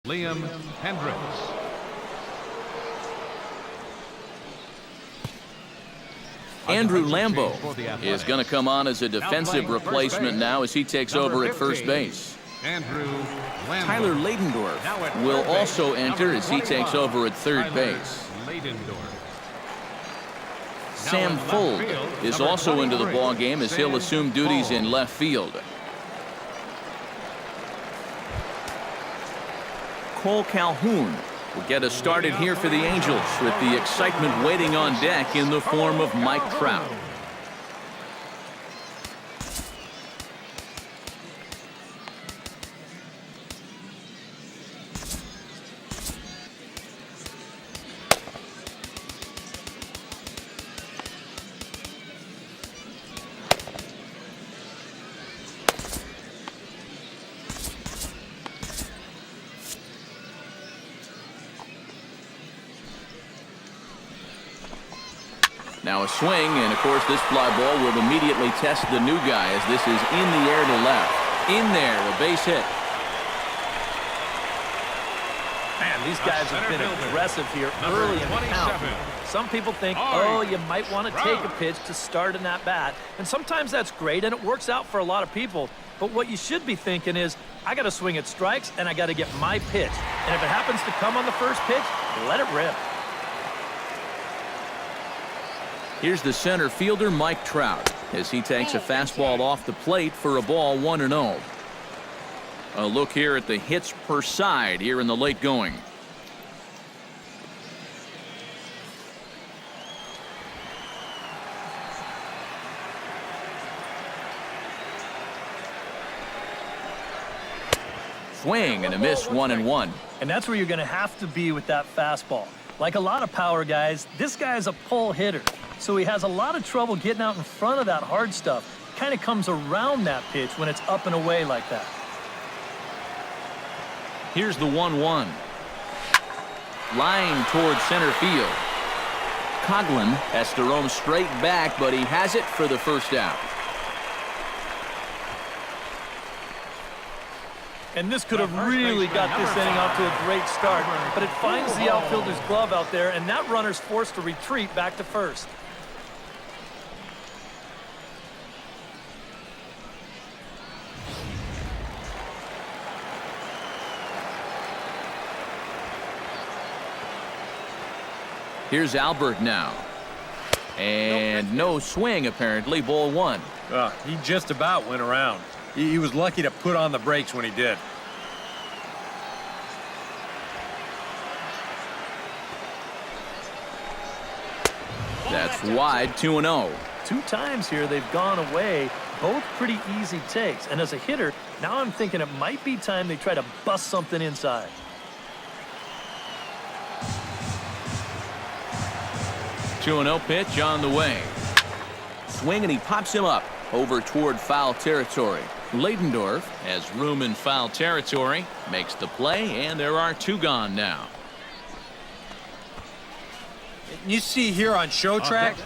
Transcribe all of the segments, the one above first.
Liam Hendricks. Andrew Lambeau is going to come on as a defensive replacement now as he takes over at first base. Tyler Ladendorf will also enter as he takes over at third base. Sam Fuld is also into the ball game as he'll assume duties in left field. Cole Calhoun will get us started here for the Angels with the excitement waiting on deck in the form of Mike Trout. Now a swing, and of course this fly ball will immediately test the new guy as this is in the air to left. In there, a base hit. Man, these guys have been aggressive here early in the count. Some people think, oh, you might want to take a pitch to start an at-bat, and sometimes that's great, and it works out for a lot of people. But what you should be thinking is, I got to swing at strikes, and I got to get my pitch. And if it happens to come on the first pitch, let it rip. Here's the center fielder, Mike Trout, as he takes a fastball off the plate for a ball 1-0. A look here at the hits per side here in the late going. Swing and a miss, 1-1. And that's where you're going to have to be with that fastball. Like a lot of power guys, this guy's a pull hitter. So he has a lot of trouble getting out in front of that hard stuff. Kind of comes around that pitch when it's up and away like that. Here's the 1-1. Line towards center field. Coghlan has to roam straight back, but he has it for the first out. And this could have really got this inning off to a great start, but it finds the outfielder's glove out there, and that runner's forced to retreat back to first. Here's Albert now. And no swing, apparently. Ball 1. He just about went around. He was lucky to put on the brakes when he did. That's wide, 2-0. 2 times here they've gone away. Both pretty easy takes. And as a hitter, now I'm thinking it might be time they try to bust something inside. 2-0 pitch on the way. Swing, and he pops him up over toward foul territory. Ladendorf has room in foul territory, makes the play, and there are 2 gone now. You see here on show track,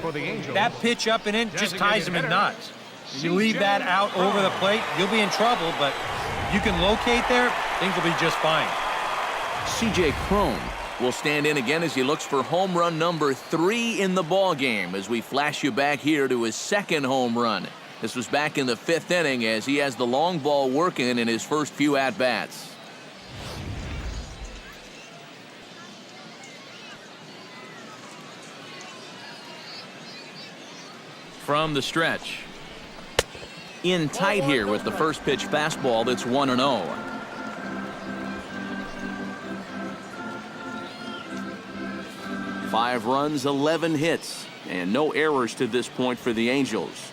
that pitch up and in just ties him in knots. If you leave that out over the plate, you'll be in trouble, but if you can locate there, things will be just fine. C.J. Cron will stand in again as he looks for home run number 3 in the ball game as we flash you back here to his 2nd home run. This was back in the 5th inning as he has the long ball working in his first few at-bats. From the stretch. In tight here with the first pitch fastball that's 1-0. Five runs, 11 hits, and no errors to this point for the Angels.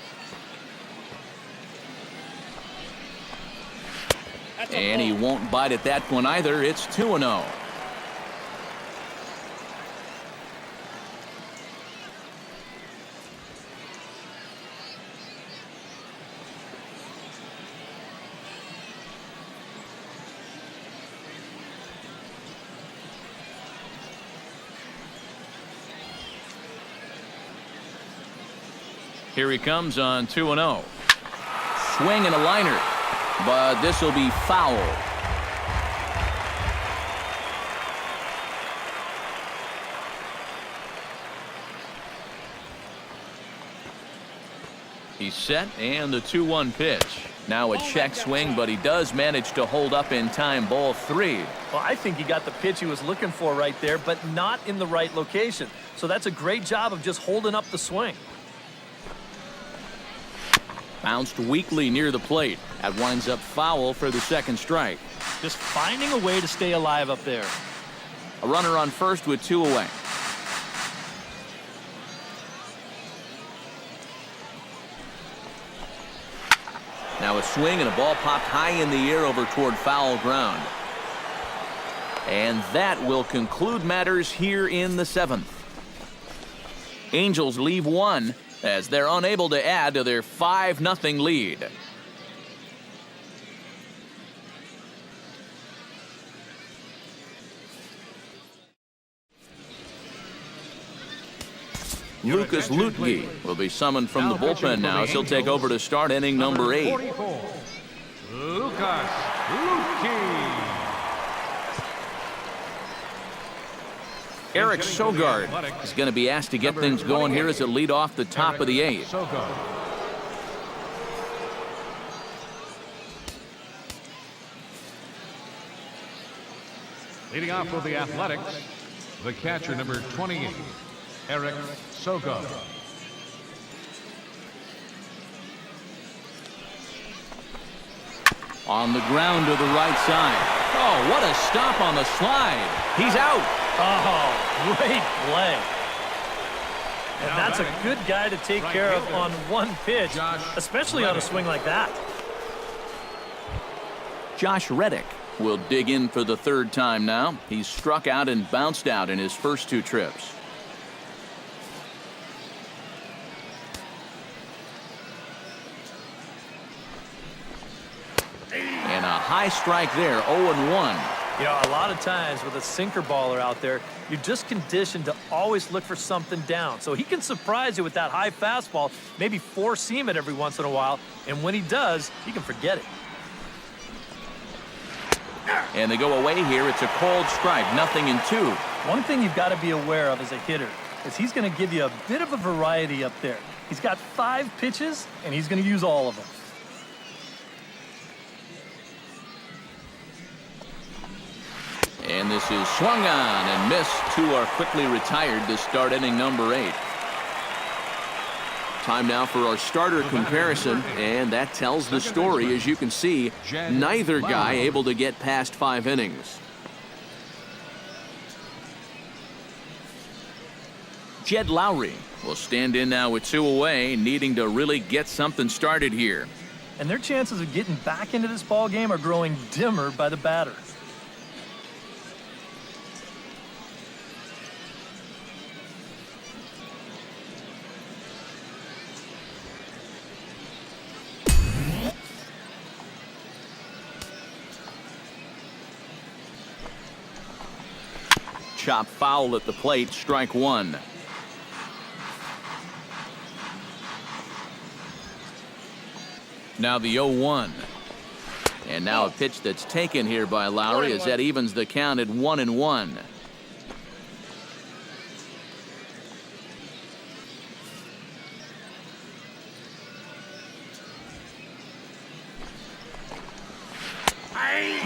And he won't bite at that one either. It's 2-0. Here he comes on 2-0. Swing and a liner, but this will be foul. He's set, and the 2-1 pitch. Now a check swing, but he does manage to hold up in time. Ball 3. Well, I think he got the pitch he was looking for right there, but not in the right location. So that's a great job of just holding up the swing. Bounced weakly near the plate. That winds up foul for the second strike. Just finding a way to stay alive up there. A runner on first with 2 away. Now a swing and a ball popped high in the air over toward foul ground. And that will conclude matters here in the 7th. Angels leave 1 as they're unable to add to their 5-0 lead. Lucas Lutke will be summoned from the bullpen now as he'll take over to start inning number 8. 44, Lucas Lutke. Eric Sogard is going to be asked to get things going here as a lead off the top of the 8th. Leading off for the Athletics, the catcher number 28, Eric Sogard. On the ground to the right side. Oh, what a stop on the slide. He's out. Oh, great play. And that's a good guy to take care of on one pitch, especially on a swing like that. Josh Reddick will dig in for the 3rd time now. He's struck out and bounced out in his first 2 trips. And a high strike there, 0-1. You know, a lot of times with a sinker baller out there, you're just conditioned to always look for something down. So he can surprise you with that high fastball, maybe 4-seam it every once in a while, and when he does, you can forget it. And they go away here. It's a cold strike, 0-2. One thing you've got to be aware of as a hitter is he's going to give you a bit of a variety up there. He's got 5 pitches, and he's going to use all of them. And this is swung on and missed. 2 are quickly retired to start inning number 8. Time now for our starter comparison, and that tells the story. As you can see, neither guy able to get past 5 innings. Jed Lowry will stand in now with 2 away, needing to really get something started here. And their chances of getting back into this ball game are growing dimmer by the batter. Chop foul at the plate, strike 1. Now the 0-1. And now a pitch that's taken here by Lowry as that evens the count at 1-1.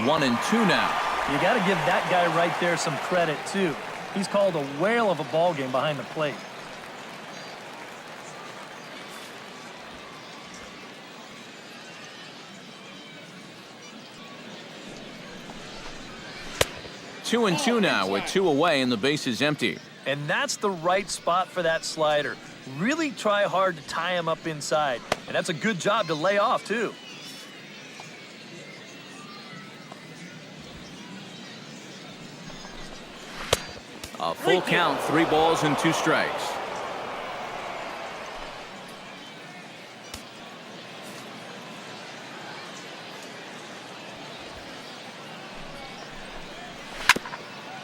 One and 2 now. You got to give that guy right there some credit, too. He's called a whale of a ball game behind the plate. Two and 2 now with 2 away and the base is empty. And that's the right spot for that slider. Really try hard to tie him up inside. And that's a good job to lay off, too. A full count, 3 balls and 2 strikes.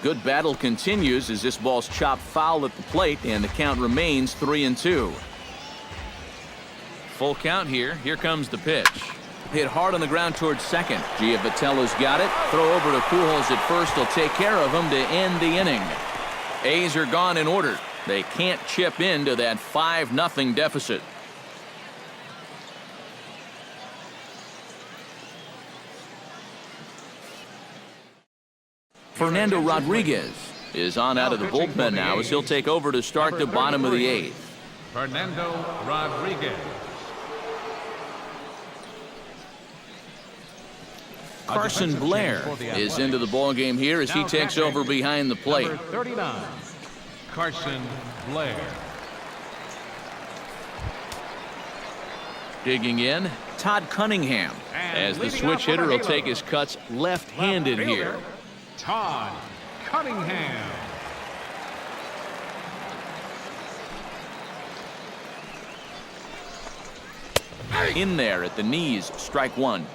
Good battle continues as this ball's chopped foul at the plate and the count remains 3-2. Full count here. Here comes the pitch. Hit hard on the ground towards second. Giavatello's got it. Throw over to Pujols at first. He'll take care of him to end the inning. A's are gone in order. They can't chip into that 5-0 deficit. Fernando Rodriguez is on out of the bullpen now as he'll take over to start the bottom of the 8th. Fernando Rodriguez. Carson Blair is into the ballgame here as he takes over behind the plate. Number 39, Carson Blair. Digging in, Todd Cunningham, as the switch hitter will take his cuts left-handed here. Todd Cunningham. In there at the knees, strike one.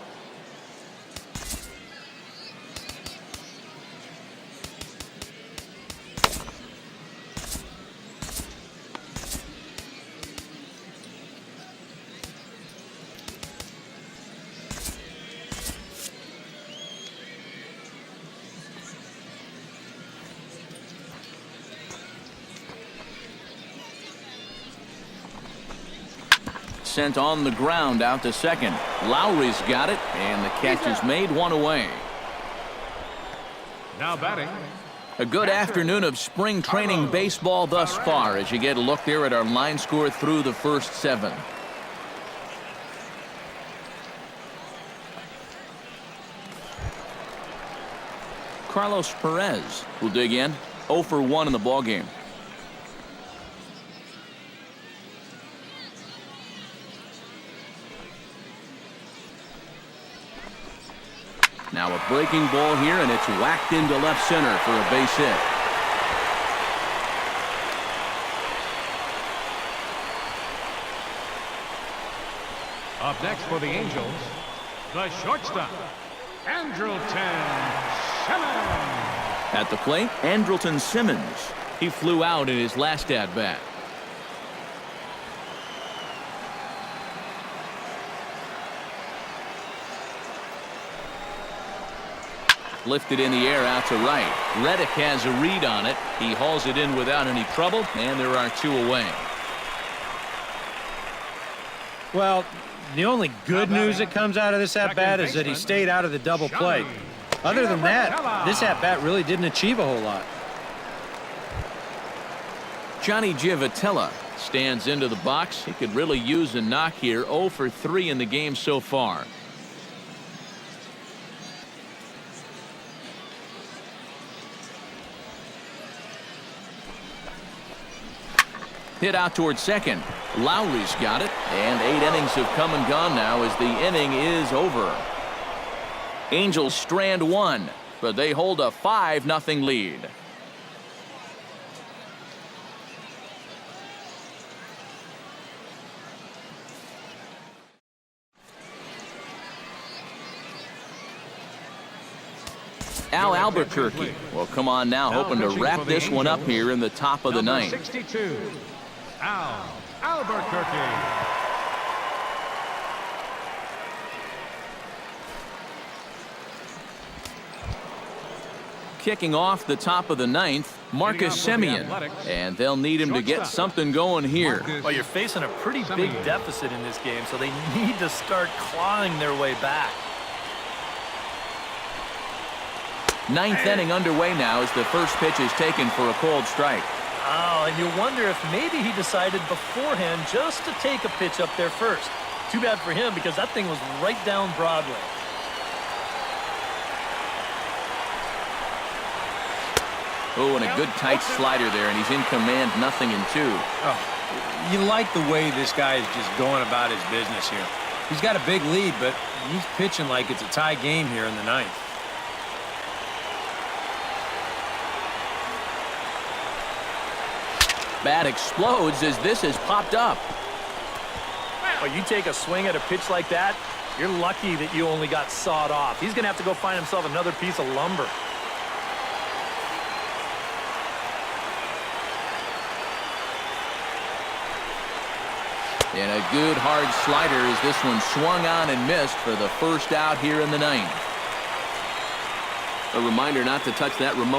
Sent on the ground out to second. Lowry's got it, and the catch is made, one away. Now batting. A good afternoon of spring training baseball thus far as you get a look there at our line score through the first 7. Carlos Perez will dig in. 0 for 1 in the ballgame. Now a breaking ball here, and it's whacked into left center for a base hit. Up next for the Angels, the shortstop, Andrelton Simmons. At the plate, Andrelton Simmons. He flew out in his last at-bat. Lifted in the air out to right. Reddick has a read on it. He hauls it in without any trouble, and there are 2 away. Well, the only good news that comes out of this at-bat is that he stayed out of the double play. Other than that, this at-bat really didn't achieve a whole lot. Johnny Giavotella stands into the box. He could really use a knock here. 0 for 3 in the game so far. Hit out towards second. Lowry's got it, and 8 innings have come and gone now as the inning is over. Angels strand 1, but they hold a 5-0 lead. Al Albuquerque will come on now, hoping to wrap this one up here in the top of the 9th. 62, Al Albuquerque. Kicking off the top of the 9th, Marcus Semien, and they'll need him to get something going here. Well, you're facing a pretty big deficit in this game, so they need to start clawing their way back. 9th inning underway now as the first pitch is taken for a cold strike. Oh, and you wonder if maybe he decided beforehand just to take a pitch up there first. Too bad for him, because that thing was right down Broadway. Oh, and a good tight slider there, and he's in command, 0-2. Oh, you like the way this guy is just going about his business here. He's got a big lead, but he's pitching like it's a tie game here in the 9th. Bat explodes as this has popped up. Well, you take a swing at a pitch like that, you're lucky that you only got sawed off. He's going to have to go find himself another piece of lumber. And a good hard slider as this one swung on and missed for the first out here in the 9th. A reminder not to touch that remote.